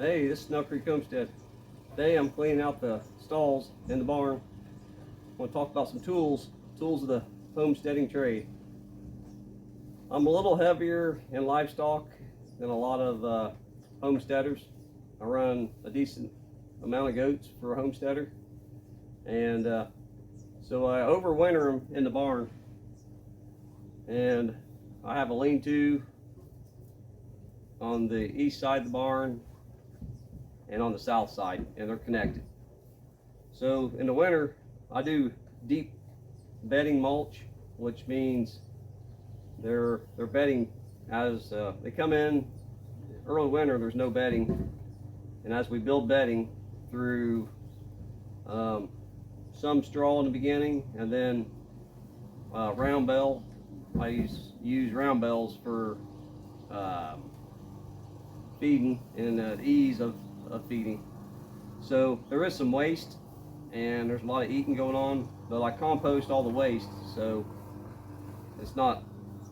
Hey, this is Snow Creek Homestead. Today I'm cleaning out the stalls in the barn. I want to talk about some tools of the homesteading trade. I'm a little heavier in livestock than a lot of homesteaders. I run a decent amount of goats for a homesteader, and so I overwinter them in the barn. And I have a lean-to on the east side of the barn and on the south side, and they're connected. So in the winter, I do deep bedding mulch, which means they're bedding as they come in. Early winter, there's no bedding, and as we build bedding through some straw in the beginning, and then round bale. I use round bales for feeding and the ease of feeding. So there is some waste and there's a lot of eating going on, but I compost all the waste, so it's not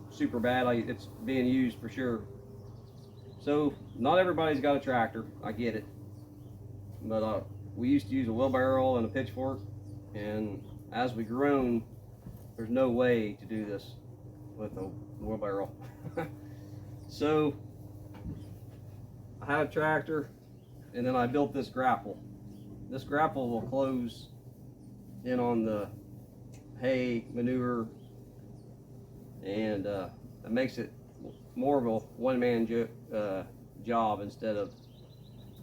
super bad. It's being used for sure. So not everybody's got a tractor, I get it, but we used to use a wheelbarrow and a pitchfork, and as we grown, there's no way to do this with a wheelbarrow. So I had a tractor, and then I built this grapple. This grapple will close in on the hay, manure, and it makes it more of a one-man job instead of,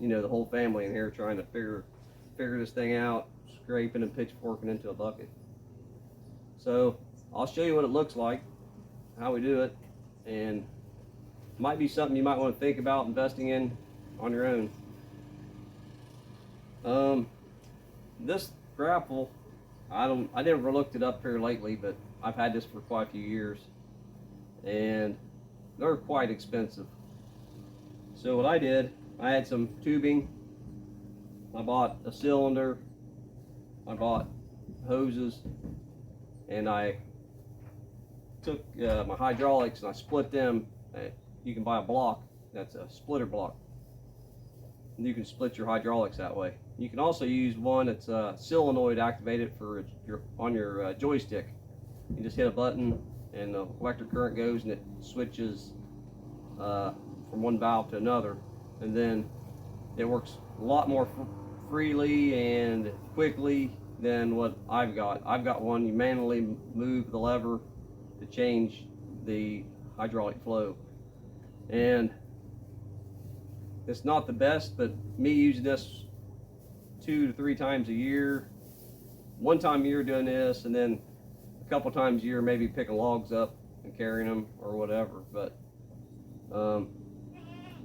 you know, the whole family in here trying to figure this thing out, scraping and pitchforking into a bucket. So I'll show you what it looks like, how we do it, and might be something you might want to think about investing in on your own. This grapple, I never looked it up here lately, but I've had this for quite a few years, and they're quite expensive. So what I did, I had some tubing, I bought a cylinder, I bought hoses, and I took my hydraulics and I split them. You can buy a block that's a splitter block, and you can split your hydraulics that way. You can also use one that's solenoid activated for your joystick. You just hit a button and the electric current goes and it switches from one valve to another, and then it works a lot more freely and quickly than what I've got. I've got one you manually move the lever to change the hydraulic flow, and it's not the best, but me using this 2 to 3 times a year, one time a year doing this, and then a couple times a year maybe picking logs up and carrying them or whatever. But the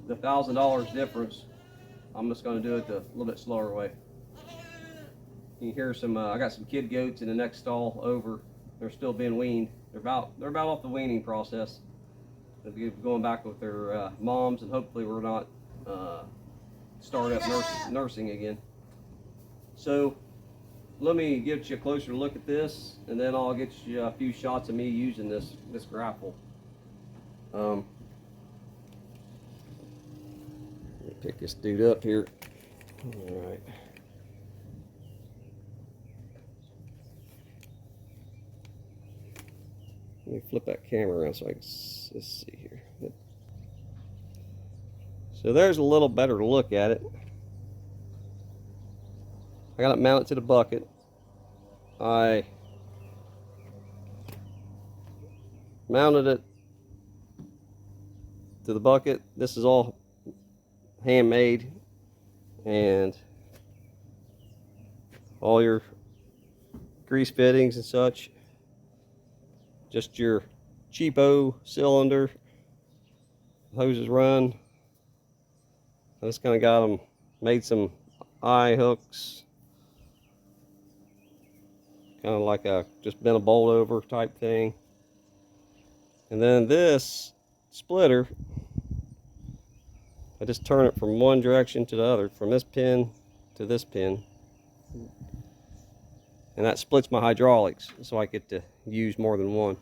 $1,000 difference, I'm just going to do it the little bit slower way. You can hear some. I got some kid goats in the next stall over. They're still being weaned. They're about off the weaning process. They'll be going back with their moms, and hopefully we're not start up nursing again. So let me get you a closer look at this, and then I'll get you a few shots of me using this grapple. Let me pick this dude up here. All right. Let me flip that camera around so I can let's see here. So there's a little better look at it. I got it mounted to the bucket. I mounted it to the bucket. This is all handmade, and all your grease fittings and such. Just your cheapo cylinder. Hoses run. I just kind of got them, made some eye hooks, kind of like just bent a bolt over type thing. And then this splitter, I just turn it from one direction to the other, from this pin to this pin, and that splits my hydraulics, so I get to use more than one.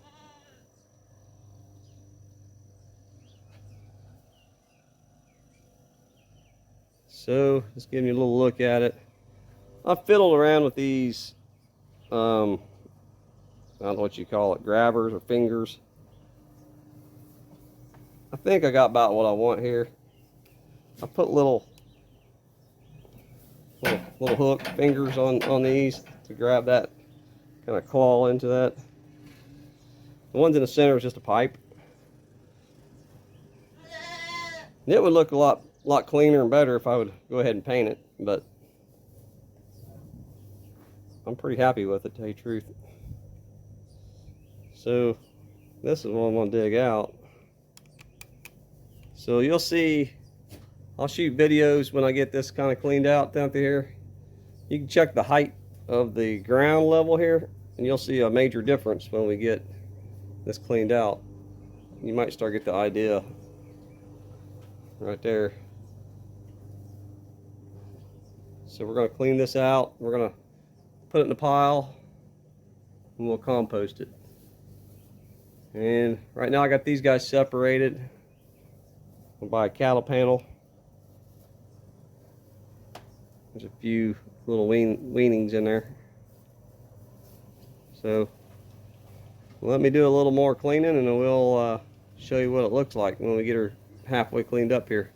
So just giving you a little look at it. I fiddled around with these, I don't know what you call it, grabbers or fingers. I think I got about what I want here. I put little hook fingers on these to grab that, kind of claw into that. The ones in the center is just a pipe. And it would look a lot cleaner and better if I would go ahead and paint it, but I'm pretty happy with it, to tell you the truth. So this is what I'm gonna dig out. So you'll see, I'll shoot videos when I get this kind of cleaned out down through here. You can check the height of the ground level here, and you'll see a major difference when we get this cleaned out. You might start to get the idea right there. So we're going to clean this out. We're going to put it in a pile, and we'll compost it. And right now I got these guys separated by a cattle panel. There's a few little weanings in there. So let me do a little more cleaning, and then we'll show you what it looks like when we get her halfway cleaned up here.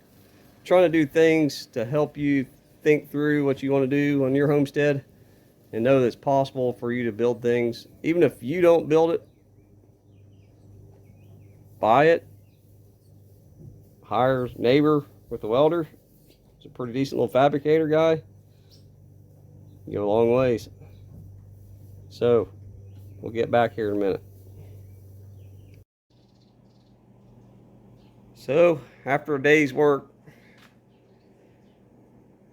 I'm trying to do things to help you think through what you want to do on your homestead and know that it's possible for you to build things. Even if you don't build it, buy it, hire a neighbor with a welder. He's a pretty decent little fabricator guy. You go a long ways. So we'll get back here in a minute. So after a day's work,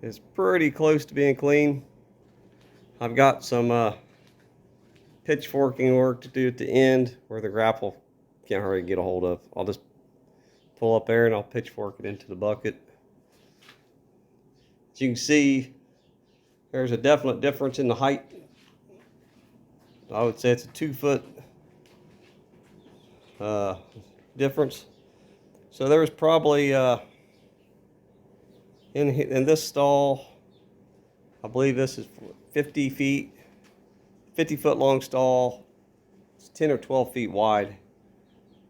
it's pretty close to being clean. I've got some pitchforking work to do at the end where the grapple can't hardly get a hold of. I'll just pull up there and I'll pitchfork it into the bucket. As you can see, there's a definite difference in the height. I would say it's a 2 foot difference. So there was probably in this stall, I believe this is 50 feet, 50 foot long stall. It's 10 or 12 feet wide,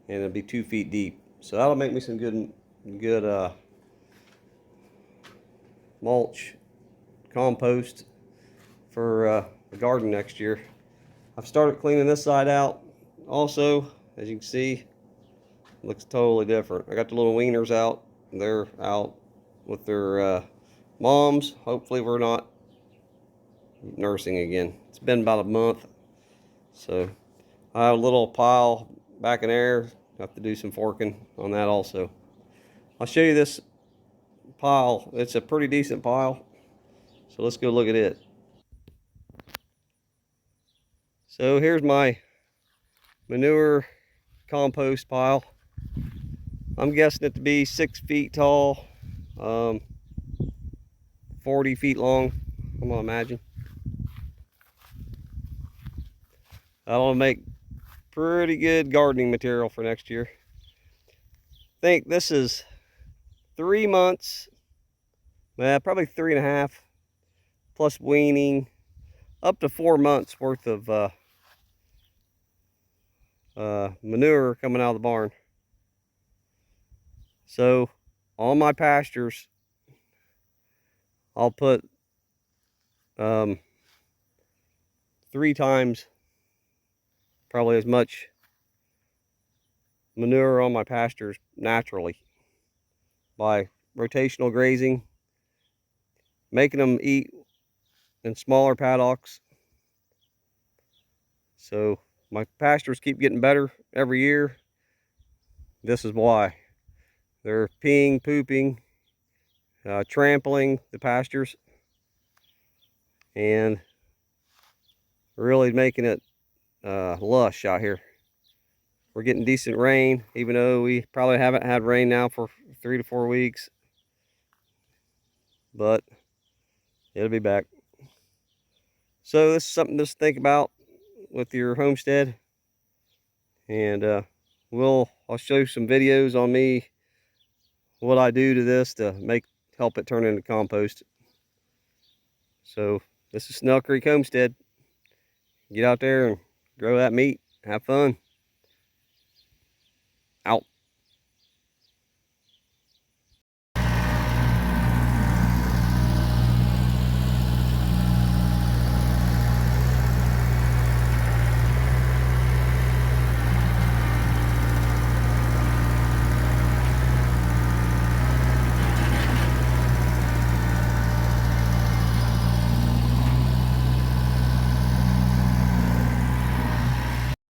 and it'll be 2 feet deep. So that'll make me some good mulch, compost for the garden next year. I've started cleaning this side out also. As you can see, it looks totally different. I got the little weaners out. They're out with their moms. Hopefully we're not nursing again. It's been about a month. So I have a little pile back in there. Have to do some forking on that also. I'll show you this pile. It's a pretty decent pile. So let's go look at it. So here's my manure compost pile. I'm guessing it to be 6 feet tall, 40 feet long, I'm gonna imagine. That'll make pretty good gardening material for next year. I think this is 3 months, probably 3.5, plus weaning, up to 4 months worth of manure coming out of the barn. So on my pastures, I'll put 3 times probably as much manure on my pastures naturally by rotational grazing, making them eat in smaller paddocks. So my pastures keep getting better every year. This is why. They're peeing, pooping, trampling the pastures, and really making it lush out here. We're getting decent rain, even though we probably haven't had rain now for 3 to 4 weeks, but it'll be back. So this is something to think about with your homestead, and I'll show you some videos on me, what I do to this to help it turn into compost. So this is Snail Creek Homestead. Get out there and grow that meat. Have fun.